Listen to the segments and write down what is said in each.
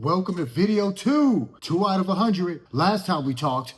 Welcome to video 2 out of 100. Last time we talked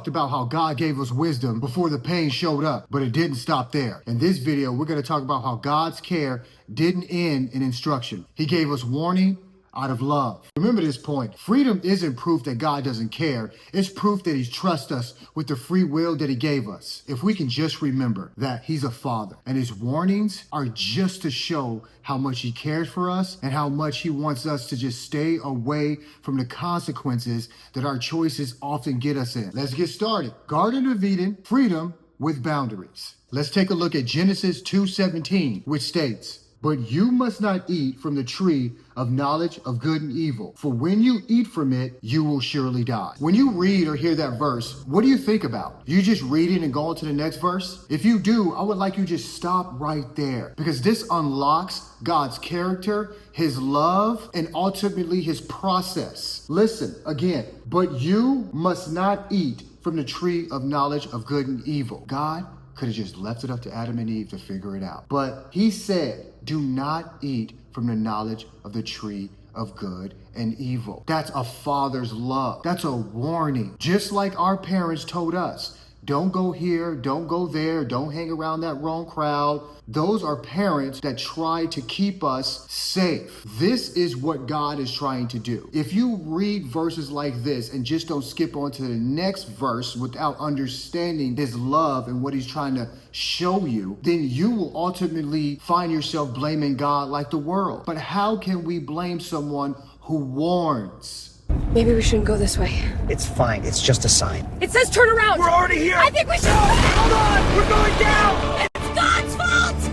about how God gave us wisdom before the pain showed up, but it didn't stop there. In this video, we're going to talk about how God's care didn't end in instruction. He gave us warning out of love. Remember this point. Freedom isn't proof that God doesn't care. It's proof that he trusts us with the free will that he gave us. If we can just remember that he's a father and his warnings are just to show how much he cares for us and how much he wants us to just stay away from the consequences that our choices often get us in. Let's get started. Garden of Eden, freedom with boundaries. Let's take a look at Genesis 2:17, which states, "But you must not eat from the tree of knowledge of good and evil, for when you eat from it, you will surely die." When you read or hear that verse, what do you think about? You just read it and go on to the next verse? If you do, I would like you to just stop right there, because this unlocks God's character, his love, and ultimately his process. Listen again, "But you must not eat from the tree of knowledge of good and evil." God could have just left it up to Adam and Eve to figure it out. But he said, do not eat from the knowledge of the tree of good and evil. That's a father's love. That's a warning. Just like our parents told us, don't go here, don't go there, don't hang around that wrong crowd. Those are parents that try to keep us safe. This is what God is trying to do. If you read verses like this and just don't skip on to the next verse without understanding his love and what he's trying to show you, then you will ultimately find yourself blaming God like the world. But how can we blame someone who warns? Maybe we shouldn't go this way. It's fine. It's just a sign. It says turn around. We're already here. I think we should. Hold on. We're going down. It's God's fault.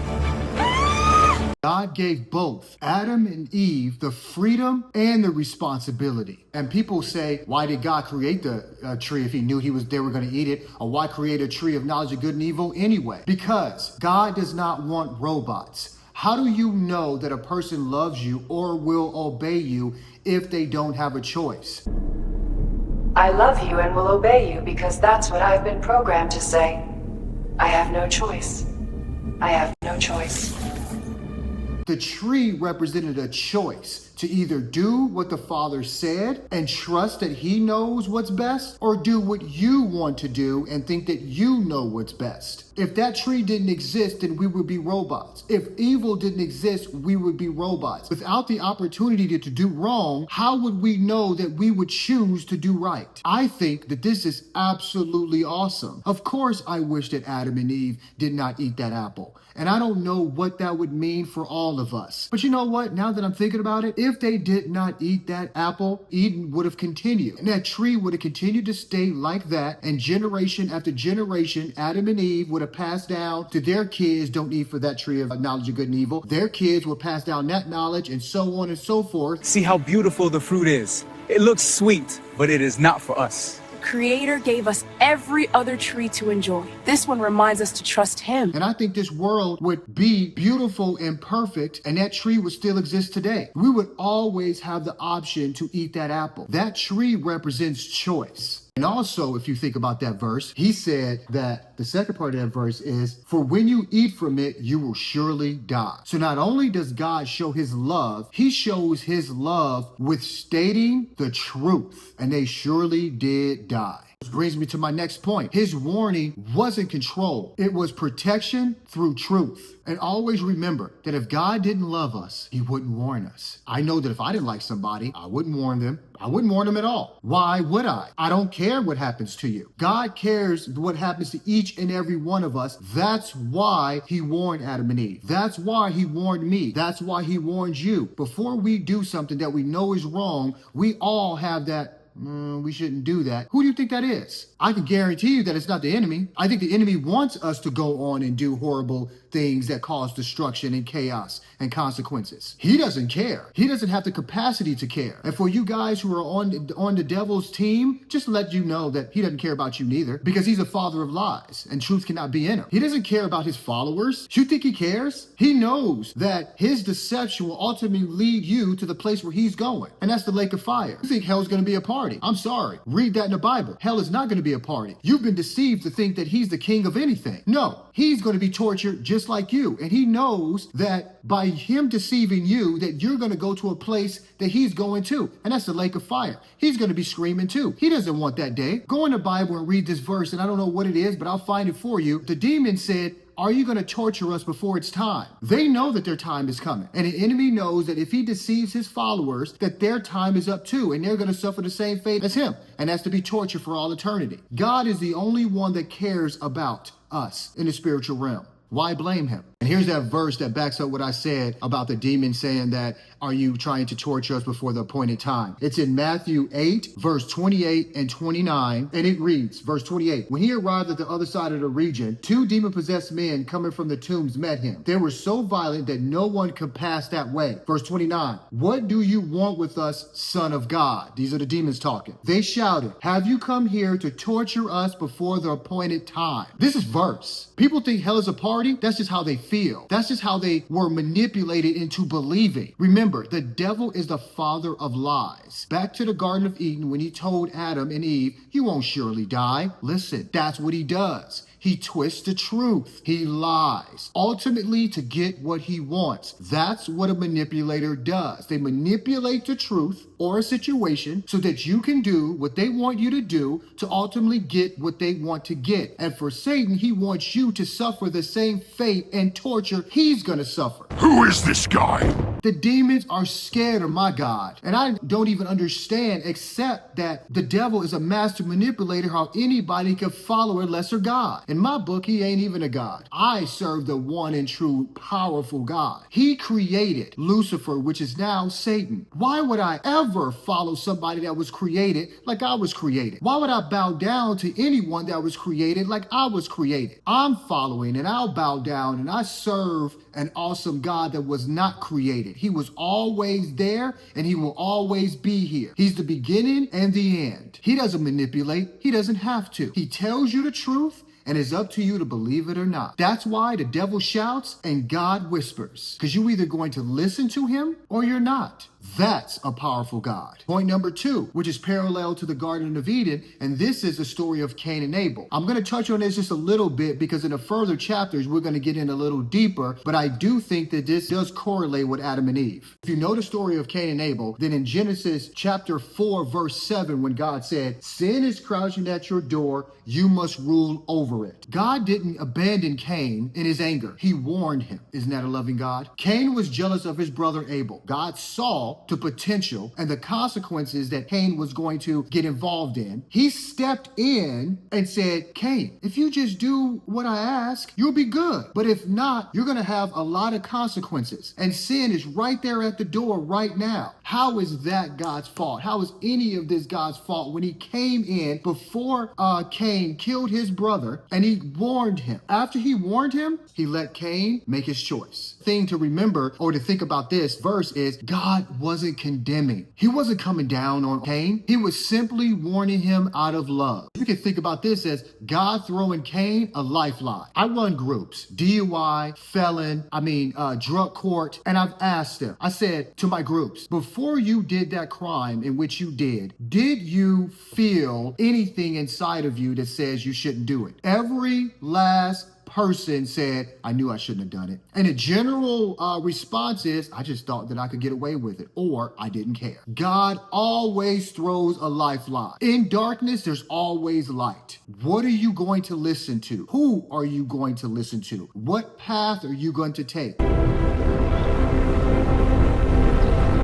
Ah! God gave both Adam and Eve the freedom and the responsibility. And people say, why did God create the tree if he knew they were going to eat it? Or why create a tree of knowledge of good and evil anyway? Because God does not want robots. How do you know that a person loves you or will obey you if they don't have a choice? I love you and will obey you because that's what I've been programmed to say. I have no choice. I have no choice. The tree represented a choice to either do what the Father said and trust that he knows what's best, or do what you want to do and think that you know what's best. If that tree didn't exist, then we would be robots. If evil didn't exist, we would be robots. Without the opportunity to do wrong, how would we know that we would choose to do right? I think that this is absolutely awesome. Of course, I wish that Adam and Eve did not eat that apple. And I don't know what that would mean for all of us. But you know what? Now that I'm thinking about it, if they did not eat that apple, Eden would have continued. And that tree would have continued to stay like that. And generation after generation, Adam and Eve would have passed down to their kids, don't eat for that tree of knowledge of good and evil. Their kids will pass down that knowledge and so on and so forth. See how beautiful the fruit is. It looks sweet, but it is not for us. Creator gave us every other tree to enjoy. This one reminds us to trust him. And I think this world would be beautiful and perfect, and that tree would still exist today. We would always have the option to eat that apple. That tree represents choice. And also, if you think about that verse, he said that the second part of that verse is, "For when you eat from it, you will surely die." So not only does God show his love, he shows his love with stating the truth. And they surely did die. Which brings me to my next point. His warning wasn't control. It was protection through truth. And always remember that if God didn't love us, he wouldn't warn us. I know that if I didn't like somebody, I wouldn't warn them. I wouldn't warn them at all. Why would I? I don't care what happens to you. God cares what happens to each and every one of us. That's why he warned Adam and Eve. That's why he warned me. That's why he warned you. Before we do something that we know is wrong, we all have that, we shouldn't do that. Who do you think that is? I can guarantee you that it's not the enemy. I think the enemy wants us to go on and do horrible things that cause destruction and chaos and consequences. He doesn't care. He doesn't have the capacity to care. And for you guys who are on the devil's team, just let you know that he doesn't care about you neither, because he's a father of lies and truth cannot be in him. He doesn't care about his followers. You think he cares? He knows that his deception will ultimately lead you to the place where he's going, and that's the lake of fire. You think hell's going to be a party? I'm sorry. Read that in the Bible. Hell is not going to be a party. You've been deceived to think that he's the king of anything. No, he's going to be tortured just just like you. And he knows that by him deceiving you, that you're going to go to a place that he's going to. And that's the lake of fire. He's going to be screaming too. He doesn't want that day. Go in the Bible and read this verse. And I don't know what it is, but I'll find it for you. The demon said, are you going to torture us before it's time? They know that their time is coming. And the enemy knows that if he deceives his followers, that their time is up too. And they're going to suffer the same fate as him. And that's to be tortured for all eternity. God is the only one that cares about us in the spiritual realm. Why blame him? And here's that verse that backs up what I said about the demon saying that, are you trying to torture us before the appointed time? It's in Matthew 8, verse 28 and 29. And it reads, verse 28, when he arrived at the other side of the region, 2 demon-possessed men coming from the tombs met him. They were so violent that no one could pass that way. Verse 29, what do you want with us, Son of God? These are the demons talking. They shouted, have you come here to torture us before the appointed time? This is verse. People think hell is a party. That's just how they feel. That's just how they were manipulated into believing. Remember, the devil is the father of lies. Back to the Garden of Eden when he told Adam and Eve, you won't surely die. Listen, that's what he does. He twists the truth. He lies, ultimately to get what he wants. That's what a manipulator does. They manipulate the truth or a situation so that you can do what they want you to do to ultimately get what they want to get. And for Satan, he wants you to suffer the same fate and torture he's going to suffer. Who is this guy? The demons are scared of my God. And I don't even understand except that the devil is a master manipulator, how anybody can follow a lesser God. In my book, he ain't even a God. I serve the one and true powerful God. He created Lucifer, which is now Satan. Why would I ever follow somebody that was created like I was created? Why would I bow down to anyone that was created like I was created? I'm following and I'll bow down and I serve an awesome God that was not created. He was always there and he will always be here. He's the beginning and the end. He doesn't manipulate. He doesn't have to. He tells you the truth and it's up to you to believe it or not. That's why the devil shouts and God whispers, because you're either going to listen to him or you're not. That's a powerful God. Point number 2, which is parallel to the Garden of Eden, and this is the story of Cain and Abel. I'm going to touch on this just a little bit because in the further chapters, we're going to get in a little deeper, but I do think that this does correlate with Adam and Eve. If you know the story of Cain and Abel, then in Genesis chapter 4, verse 7, when God said, sin is crouching at your door, you must rule over it. God didn't abandon Cain in his anger. He warned him. Isn't that a loving God? Cain was jealous of his brother Abel. God saw to potential and the consequences that Cain was going to get involved in. He stepped in and said, Cain, if you just do what I ask, you'll be good. But if not, you're going to have a lot of consequences. And sin is right there at the door right now. How is that God's fault? How is any of this God's fault when he came in before Cain killed his brother and he warned him? After he warned him, he let Cain make his choice. Thing to remember or to think about this verse is God wasn't condemning. He wasn't coming down on Cain. He was simply warning him out of love. You can think about this as God throwing Cain a lifeline. I run groups, DUI, felon, drug court, and I've asked them, I said to my groups, before you did that crime in which you did you feel anything inside of you that says you shouldn't do it? Every last person said, I knew I shouldn't have done it. And the general response is, I just thought that I could get away with it, or I didn't care. God always throws a lifeline. In darkness, there's always light. What are you going to listen to? Who are you going to listen to? What path are you going to take?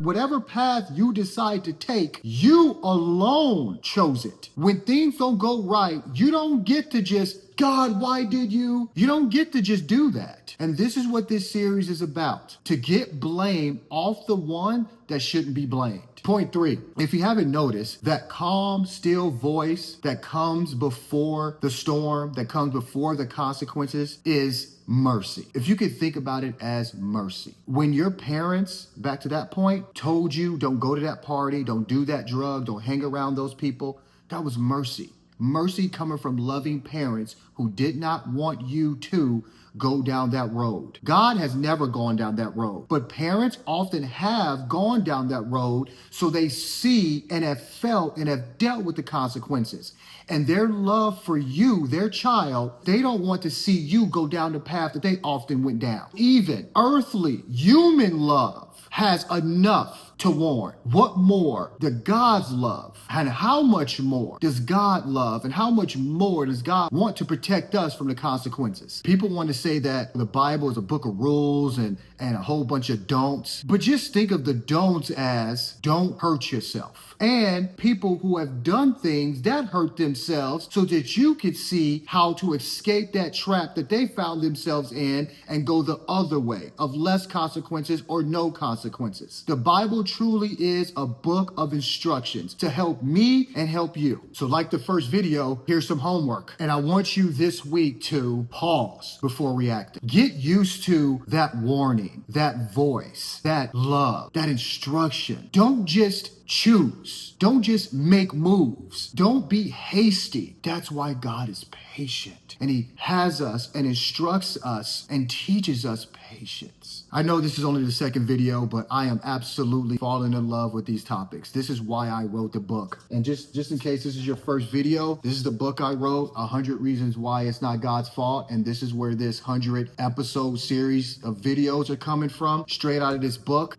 Whatever path you decide to take, you alone chose it. When things don't go right, you don't get to just, God, why did you? You don't get to just do that. And this is what this series is about, to get blame off the one that shouldn't be blamed. Point 3, if you haven't noticed, that calm, still voice that comes before the storm, that comes before the consequences is mercy. If you could think about it as mercy. When your parents, back to that point, told you don't go to that party, don't do that drug, don't hang around those people, that was mercy. Mercy coming from loving parents who did not want you to go down that road. God has never gone down that road, but parents often have gone down that road, so they see and have felt and have dealt with the consequences. And their love for you, their child, they don't want to see you go down the path that they often went down. Even earthly, human love has enough to warn. What more does God's love? And how much more does God love? And how much more does God want to protect us from the consequences? People want to say that the Bible is a book of rules and a whole bunch of don'ts. But just think of the don'ts as don't hurt yourself. And people who have done things that hurt themselves so that you could see how to escape that trap that they found themselves in and go the other way of less consequences or no consequences. The Bible truly is a book of instructions to help me and help you. So like the first video, here's some homework. And I want you this week to pause before reacting. Get used to that warning, that voice, that love, that instruction. Don't just choose. Don't just make moves. Don't be hasty. That's why God is patient. And he has us and instructs us and teaches us patience. I know this is only the second video, but I am absolutely falling in love with these topics. This is why I wrote the book. And just in case this is your first video, this is the book I wrote, 100 Reasons Why It's Not God's Fault. And this is where this 100 episode series of videos are coming from, straight out of this book.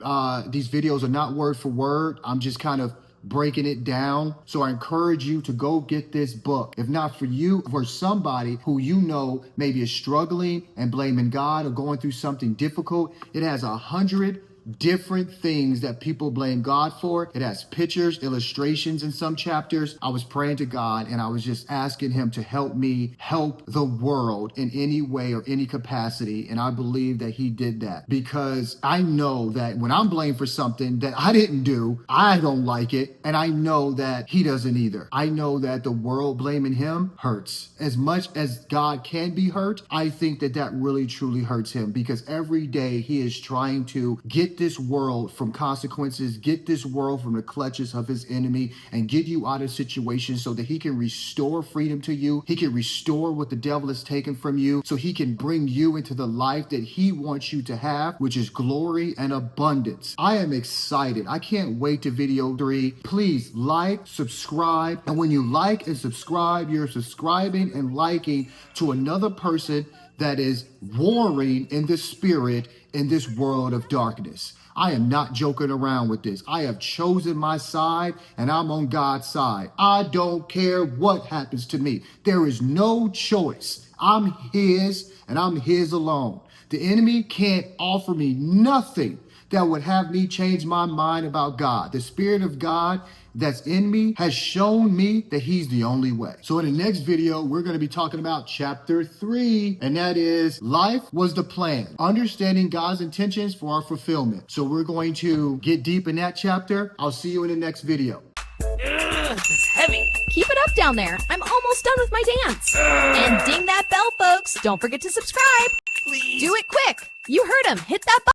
These videos are not word for word. I'm just kind of breaking it down. So I encourage you to go get this book. If not for you, for somebody who you know maybe is struggling and blaming God or going through something difficult. It has 100 different things that people blame God for. It has pictures, illustrations in some chapters. I was praying to God and I was just asking him to help me help the world in any way or any capacity. And I believe that he did that, because I know that when I'm blamed for something that I didn't do, I don't like it. And I know that he doesn't either. I know that the world blaming him hurts. As much as God can be hurt, I think that that really truly hurts him, because every day he is trying to get this world from consequences, get this world from the clutches of his enemy, and get you out of situations so that he can restore freedom to you. He can restore what the devil has taken from you, so he can bring you into the life that he wants you to have, which is glory and abundance. I am excited. I can't wait to video 3. Please like, subscribe. And when you like and subscribe, you're subscribing and liking to another person that is warring in the spirit in this world of darkness. I am not joking around with this. I have chosen my side and I'm on God's side. I don't care what happens to me. There is no choice. I'm his and I'm his alone. The enemy can't offer me nothing that would have me change my mind about God. The Spirit of God that's in me has shown me that he's the only way. So in the next video, we're going to be talking about chapter 3, and that is life was the plan, understanding God's intentions for our fulfillment. So we're going to get deep in that chapter. I'll see you in the next video. It's heavy. Keep it up down there. I'm almost done with my dance. And ding that bell, folks. Don't forget to subscribe. Please. Do it quick. You heard him. Hit that button.